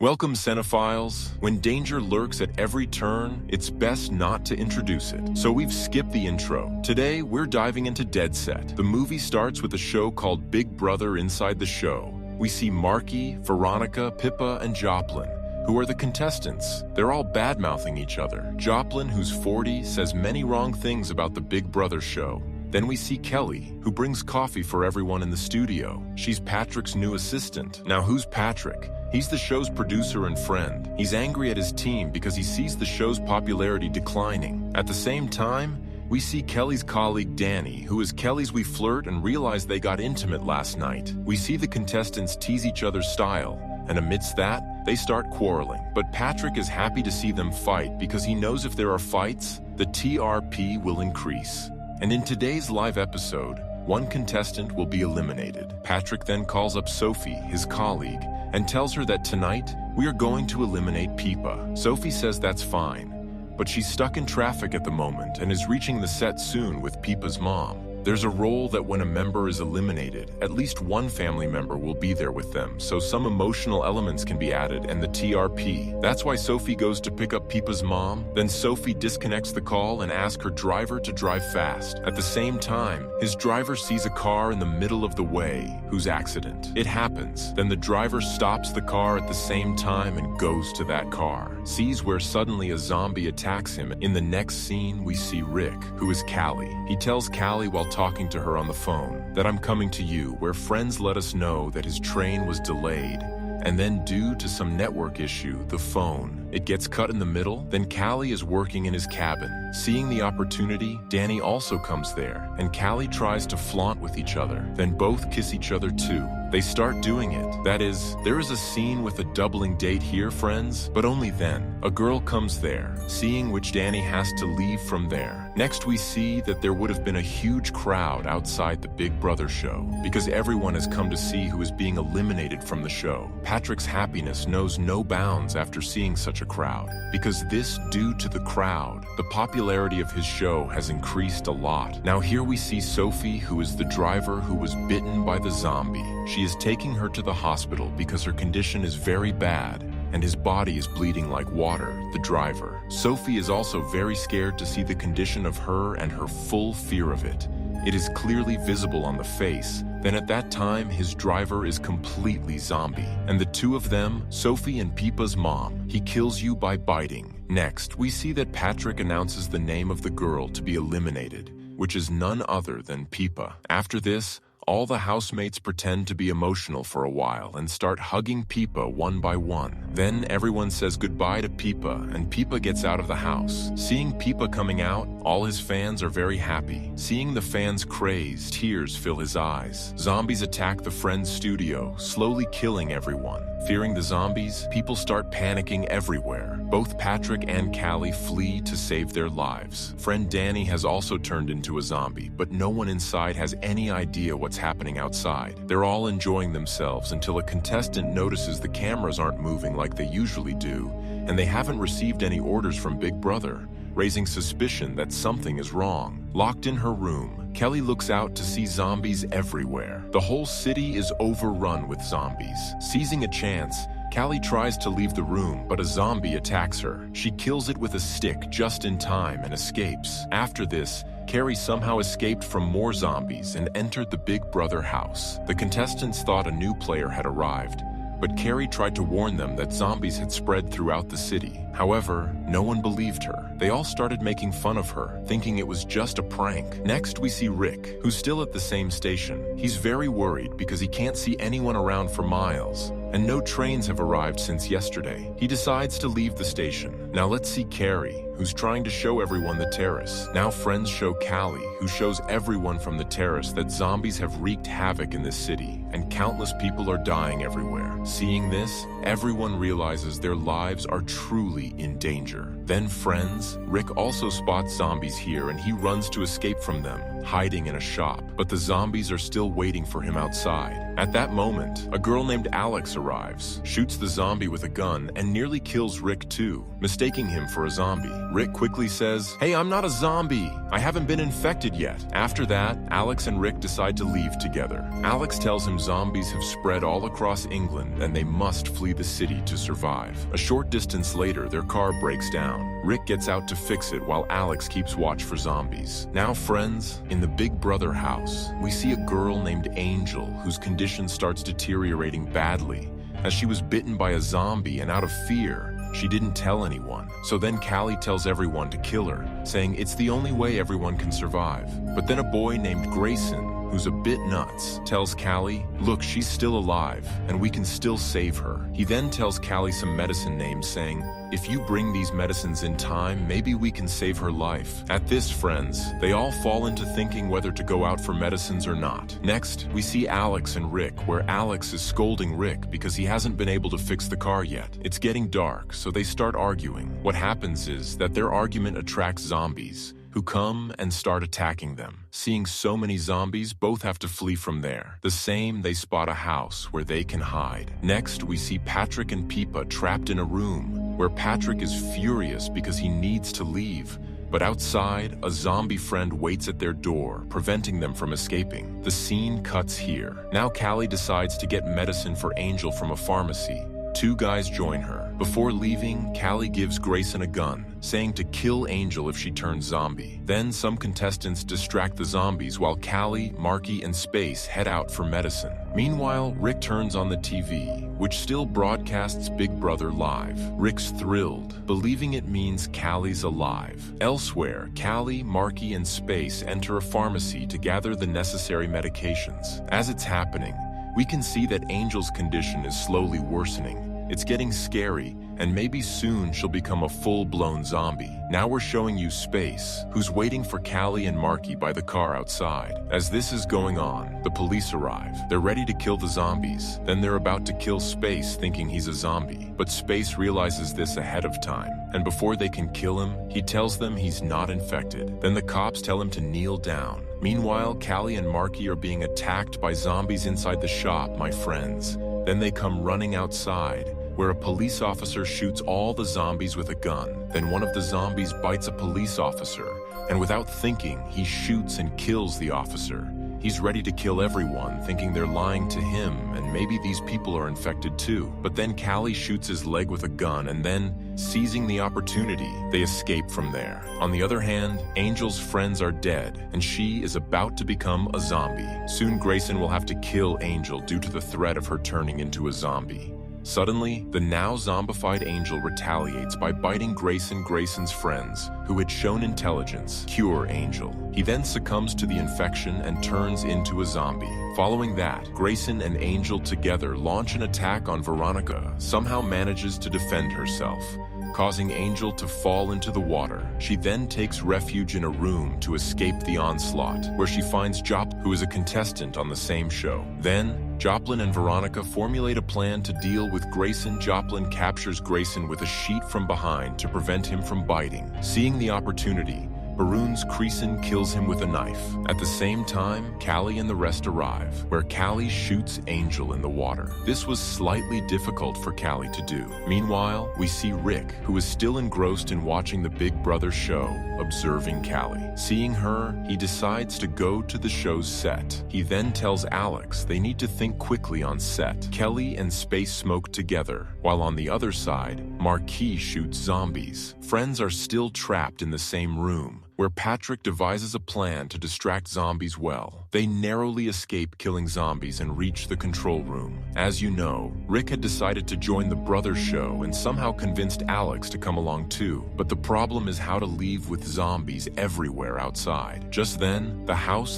Welcome, cinephiles. When danger lurks at every turn, it's best not to introduce it. So we've skipped the intro. Today, we're diving into Dead Set. The movie starts with a show called Big Brother inside the show. We see Marky, Veronica, Pippa, and Joplin, who are the contestants. They're all bad-mouthing each other. Joplin, who's 40, says many wrong things about the Big Brother show. Then we see Kelly, who brings coffee for everyone in the studio. She's Patrick's new assistant. Now, who's Patrick? He's the show's producer and friend. He's angry at his team because he sees the show's popularity declining. At the same time, we see Kelly's colleague Danny, who is Kelly's we flirt and realize they got intimate last night. We see the contestants tease each other's style, and amidst that, they start quarreling. But Patrick is happy to see them fight because he knows if there are fights, the TRP will increase. And in today's live episode, one contestant will be eliminated. Patrick then calls up Sophie, his colleague, and tells her that tonight, we are going to eliminate Pippa. Sophie says that's fine, but she's stuck in traffic at the moment and is reaching the set soon with Pippa's mom. There's a rule that when a member is eliminated, at least one family member will be there with them, so some emotional elements can be added and the TRP. That's why Sophie goes to pick up Pippa's mom. Then Sophie disconnects the call and asks her driver to drive fast. At the same time, his driver sees a car in the middle of the way, whose accident. It happens. Then the driver stops the car at the same time and goes to that car. Sees where suddenly a zombie attacks him. In the next scene, we see Rick, who is Callie. He tells Callie while talking to her on the phone that I'm coming to you, where friends let us know that his train was delayed. And then due to some network issue, the phone, it gets cut in the middle. Then Callie is working in his cabin. Seeing the opportunity, Danny also comes there, and Callie tries to flaunt with each other. Then both kiss each other too. They start doing it. That is, there is a scene with a doubling date here, friends, but only then. A girl comes there, seeing which Danny has to leave from there. Next we see that there would have been a huge crowd outside the Big Brother show, because everyone has come to see who is being eliminated from the show. Patrick's happiness knows no bounds after seeing such a crowd, because this, due to the crowd, the popularity of his show has increased a lot. Now here we see Sophie, who is the driver who was bitten by the zombie. She is taking her to the hospital because her condition is very bad, and his body is bleeding like water, the driver. Sophie is also very scared to see the condition of her and her full fear of it. It is clearly visible on the face. Then at that time, his driver is completely zombie. And the two of them, Sophie and Pippa's mom, he kills you by biting. Next, we see that Patrick announces the name of the girl to be eliminated, which is none other than Pippa. After this, all the housemates pretend to be emotional for a while and start hugging Pippa one by one. Then everyone says goodbye to Pippa, and Pippa gets out of the house. Seeing Pippa coming out, all his fans are very happy. Seeing the fans crazed, tears fill his eyes. Zombies attack the Friends studio, slowly killing everyone. Fearing the zombies, people start panicking everywhere. Both Patrick and Callie flee to save their lives. Friend Danny has also turned into a zombie, but no one inside has any idea what's happening outside. They're all enjoying themselves until a contestant notices the cameras aren't moving like they usually do, and they haven't received any orders from Big Brother, raising suspicion that something is wrong. Locked in her room, Kelly looks out to see zombies everywhere. The whole city is overrun with zombies. Seizing a chance, Callie tries to leave the room, but a zombie attacks her. She kills it with a stick just in time and escapes. After this, Carrie somehow escaped from more zombies and entered the Big Brother house. The contestants thought a new player had arrived, but Carrie tried to warn them that zombies had spread throughout the city. However, no one believed her. They all started making fun of her, thinking it was just a prank. Next, we see Rick, who's still at the same station. He's very worried because he can't see anyone around for miles, and no trains have arrived since yesterday. He decides to leave the station. Now let's see Carrie, who's trying to show everyone the terrace. Now friends show Callie, who shows everyone from the terrace that zombies have wreaked havoc in this city, and countless people are dying everywhere. Seeing this, everyone realizes their lives are truly in danger. Then friends, Rick also spots zombies here and he runs to escape from them. hiding in a shop, but the zombies are still waiting for him outside. At that moment, a girl named Alex arrives, shoots the zombie with a gun, and nearly kills Rick too, mistaking him for a zombie. Rick quickly says, "Hey, I'm not a zombie. I haven't been infected yet." After that, Alex and Rick decide to leave together. Alex tells him zombies have spread all across England and they must flee the city to survive. A short distance later, their car breaks down. Rick gets out to fix it while Alex keeps watch for zombies. Now, friends, in the Big Brother house, we see a girl named Angel whose condition starts deteriorating badly as she was bitten by a zombie, and out of fear, she didn't tell anyone. So then Callie tells everyone to kill her, saying it's the only way everyone can survive. But then a boy named Grayson, who's a bit nuts, tells Callie, "Look, she's still alive, and we can still save her." He then tells Callie some medicine names, saying, "If you bring these medicines in time, maybe we can save her life." At this, friends, they all fall into thinking whether to go out for medicines or not. Next, we see Alex and Rick, where Alex is scolding Rick because he hasn't been able to fix the car yet. It's getting dark, so they start arguing. What happens is that their argument attracts zombies, who come and start attacking them. Seeing so many zombies, both have to flee from there. The same, they spot a house where they can hide. Next, we see Patrick and Peepa trapped in a room, where Patrick is furious because he needs to leave. But outside, a zombie friend waits at their door, preventing them from escaping. The scene cuts here. Now Callie decides to get medicine for Angel from a pharmacy. Two guys join her. Before leaving, Callie gives Grayson a gun, saying to kill Angel if she turns zombie. Then some contestants distract the zombies while Callie, Marky, and Space head out for medicine. Meanwhile, Rick turns on the TV, which still broadcasts Big Brother live. Rick's thrilled, believing it means Callie's alive. Elsewhere, Callie, Marky, and Space enter a pharmacy to gather the necessary medications. As it's happening, we can see that Angel's condition is slowly worsening. It's getting scary, and maybe soon she'll become a full-blown zombie. Now we're showing you Space, who's waiting for Callie and Marky by the car outside. As this is going on, the police arrive. They're ready to kill the zombies. Then they're about to kill Space, thinking he's a zombie. But Space realizes this ahead of time, and before they can kill him, he tells them he's not infected. Then the cops tell him to kneel down. Meanwhile, Callie and Marky are being attacked by zombies inside the shop, my friends. Then they come running outside, where a police officer shoots all the zombies with a gun. Then one of the zombies bites a police officer, and without thinking, he shoots and kills the officer. He's ready to kill everyone, thinking they're lying to him, and maybe these people are infected too. But then Callie shoots his leg with a gun, and then, seizing the opportunity, they escape from there. On the other hand, Angel's friends are dead, and she is about to become a zombie. Soon Grayson will have to kill Angel due to the threat of her turning into a zombie. Suddenly, the now zombified Angel retaliates by biting Grayson's friends, who had shown intelligence, cure Angel. He then succumbs to the infection and turns into a zombie. Following that, Grayson and Angel together launch an attack on Veronica, somehow manages to defend herself, causing Angel to fall into the water. She then takes refuge in a room to escape the onslaught, where she finds Joplin, who is a contestant on the same show. Then, Joplin and Veronica formulate a plan to deal with Grayson. Joplin captures Grayson with a sheet from behind to prevent him from biting. Seeing the opportunity, Baroon's Creason kills him with a knife. At the same time, Callie and the rest arrive, where Callie shoots Angel in the water. This was slightly difficult for Callie to do. Meanwhile, we see Rick, who is still engrossed in watching the Big Brother show, observing Callie. Seeing her, he decides to go to the show's set. He then tells Alex they need to think quickly on set. Kelly and Space smoke together, while on the other side, Marquis shoots zombies. Friends are still trapped in the same room, where Patrick devises a plan to distract zombies well. They narrowly escape killing zombies and reach the control room. As you know, Rick had decided to join the Brothers show and somehow convinced Alex to come along too. But the problem is how to leave with zombies everywhere outside. Just then,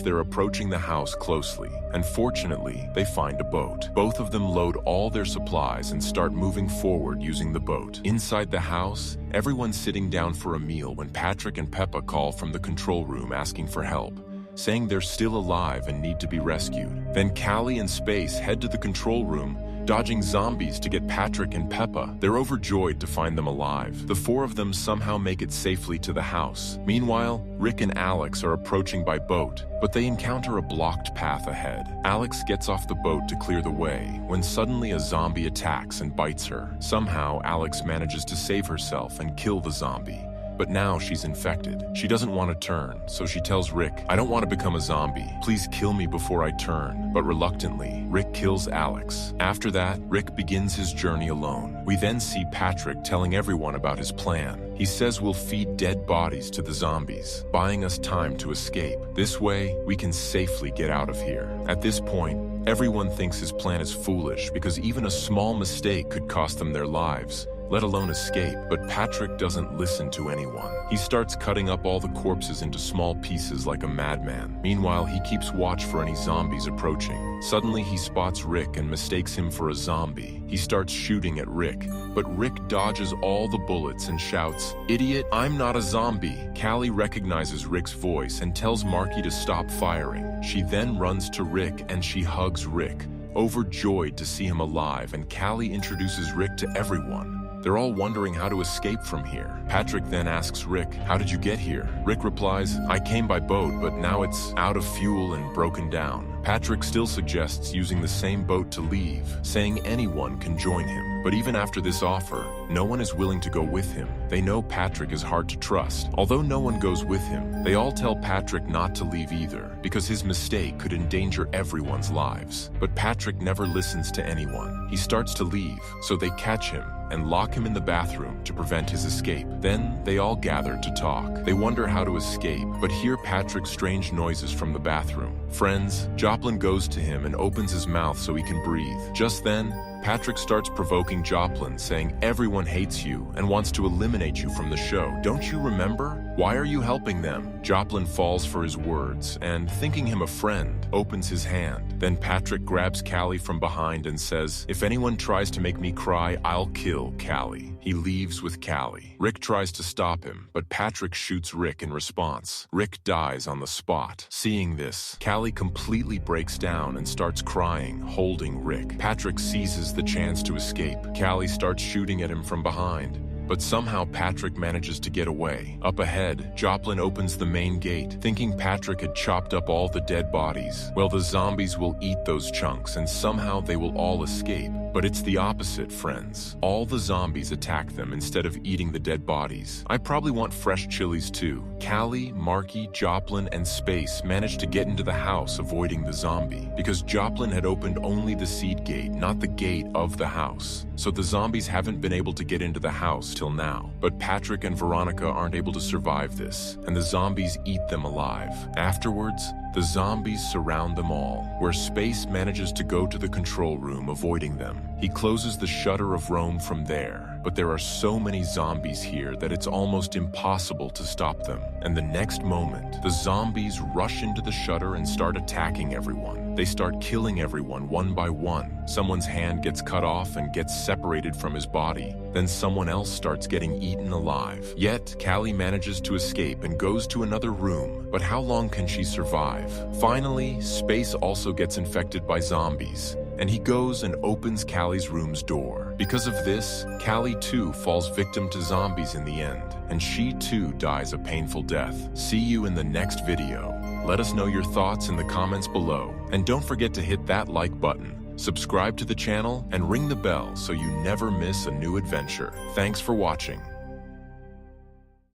they're approaching the house closely, and fortunately, they find a boat. Both of them load all their supplies and start moving forward using the boat. Inside the house, everyone's sitting down for a meal when Patrick and Peppa call from the control room asking for help, saying they're still alive and need to be rescued. Then Callie and Space head to the control room, dodging zombies to get Patrick and Peppa. They're overjoyed to find them alive. The four of them somehow make it safely to the house. Meanwhile, Rick and Alex are approaching by boat, but they encounter a blocked path ahead. Alex gets off the boat to clear the way, when suddenly a zombie attacks and bites her. Somehow, Alex manages to save herself and kill the zombie. But now she's infected. She doesn't want to turn, so she tells Rick, "I don't want to become a zombie. Please kill me before I turn." But reluctantly, Rick kills Alex. After that, Rick begins his journey alone. We then see Patrick telling everyone about his plan. He says we'll feed dead bodies to the zombies, buying us time to escape. This way, we can safely get out of here. At this point, everyone thinks his plan is foolish because even a small mistake could cost them their lives, let alone escape. But Patrick doesn't listen to anyone. He starts cutting up all the corpses into small pieces like a madman. Meanwhile, he keeps watch for any zombies approaching. Suddenly, he spots Rick and mistakes him for a zombie. He starts shooting at Rick, but Rick dodges all the bullets and shouts, "Idiot, I'm not a zombie." Callie recognizes Rick's voice and tells Marky to stop firing. She then runs to Rick and she hugs Rick, overjoyed to see him alive, and Callie introduces Rick to everyone. They're all wondering how to escape from here. Patrick then asks Rick, "How did you get here?" Rick replies, "I came by boat, but now it's out of fuel and broken down." Patrick still suggests using the same boat to leave, saying anyone can join him. But even after this offer, no one is willing to go with him. They know Patrick is hard to trust. Although no one goes with him, they all tell Patrick not to leave either, because his mistake could endanger everyone's lives. But Patrick never listens to anyone. He starts to leave, so they catch him and lock him in the bathroom to prevent his escape. Then they all gather to talk. They wonder how to escape, but hear Patrick's strange noises from the bathroom. Friends, Joplin goes to him and opens his mouth so he can breathe. Just then, Patrick starts provoking Joplin, saying everyone hates you and wants to eliminate you from the show. Don't you remember? Why are you helping them? Joplin falls for his words and, thinking him a friend, opens his hand. Then Patrick grabs Callie from behind and says, "If anyone tries to make me cry, I'll kill Callie." He leaves with Callie. Rick tries to stop him, but Patrick shoots Rick in response. Rick dies on the spot. Seeing this, Callie completely breaks down and starts crying, holding Rick. Patrick seizes the chance to escape. Callie starts shooting at him from behind, but somehow Patrick manages to get away. Up ahead, Joplin opens the main gate, thinking Patrick had chopped up all the dead bodies. Well, the zombies will eat those chunks and somehow they will all escape. But it's the opposite, friends. All the zombies attack them instead of eating the dead bodies. I probably want fresh chilies too. Callie, Marky, Joplin, and Space managed to get into the house avoiding the zombie, because Joplin had opened only the seed gate, not the gate of the house. So the zombies haven't been able to get into the house till now. But Patrick and Veronica aren't able to survive this, and the zombies eat them alive. Afterwards, the zombies surround them all, where Space manages to go to the control room, avoiding them. He closes the shutter of Rome from there, but there are so many zombies here that it's almost impossible to stop them. And the next moment, the zombies rush into the shutter and start attacking everyone. They start killing everyone one by one. Someone's hand gets cut off and gets separated from his body. Then someone else starts getting eaten alive. Yet, Callie manages to escape and goes to another room. But how long can she survive? Finally, Space also gets infected by zombies, and he goes and opens Callie's room's door. Because of this, Callie too falls victim to zombies in the end, and she too dies a painful death. See you in the next video. Let us know your thoughts in the comments below, and don't forget to hit that like button, subscribe to the channel, and ring the bell so you never miss a new adventure. Thanks for watching.